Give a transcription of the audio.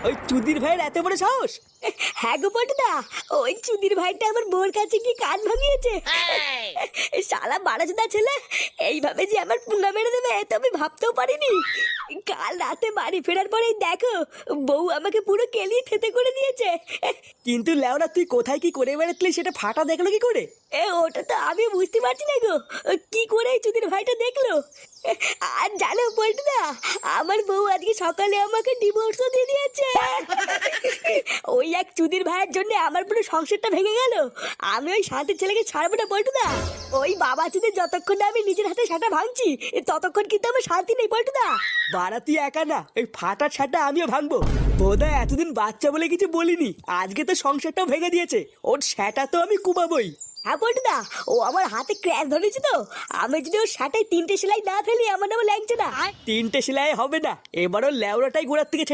ওই চুদির ভাইয়ের এত বড় সাহস! হ্যাঁ গো পটুদা, ওই চুদির ভাইটা আমার বোর কাছে কি কান ভাঙিয়েছে। শালা বাড়াচোদা ছেলে এইভাবে যে আমার পুঙ্গা মেরে দেবে তো আমি ভাবতেও পারিনি। কাল রাতে বাড়ি ফেরার পরেই দেখো বউ আমাকে পুরো কেলিয়ে থেতে করে দিয়েছে। কিন্তু লেওরা, তুই কোথায় কি করে বেড়াতলি সেটা ফাটা দেখলো কি করে? ওটা তো আমি বুঝতে পারছি না গো, কি করে এই চুদির ভাইটা দেখলো। আর জানো পল্টুদা, আমার বউ আজকে সকালে আমাকে ডিভোর্সও দিয়ে দিয়েছে। ওই এক চুদির ভাইয়ের জন্য আমার পুরো সংসারটা ভেঙে গেল। আমি ওই শান্তির ছেলেকে ছাড়বো না পল্টুদা। ওই বাবা চুদির যতক্ষণ না আমি নিজের হাতে সাটা ভাঙছি ততক্ষণ কিন্তু আমার শান্তি নেই পল্টুদা। বাড়া তুই একা না, ওই ফাটার ছাটা আমিও ভাঙবো। বোধা এতদিন বাচ্চা বলে কিছু বলিনি, আজকে তো সংসারটাও ভেঙে দিয়েছে। ওর সেটা তো আমি কুবাবই। হ্যাঁ পল্টুদা, ও আমার হাতে ক্র্যাশ ধরেছে তো। আমি যদি ওর শাটায় 3টে সেলাই না ফেলি আমার নামে লাগছে না। 3টে সেলাই হবে না, এবারও লেওড়াটাই গোড়ার থেকে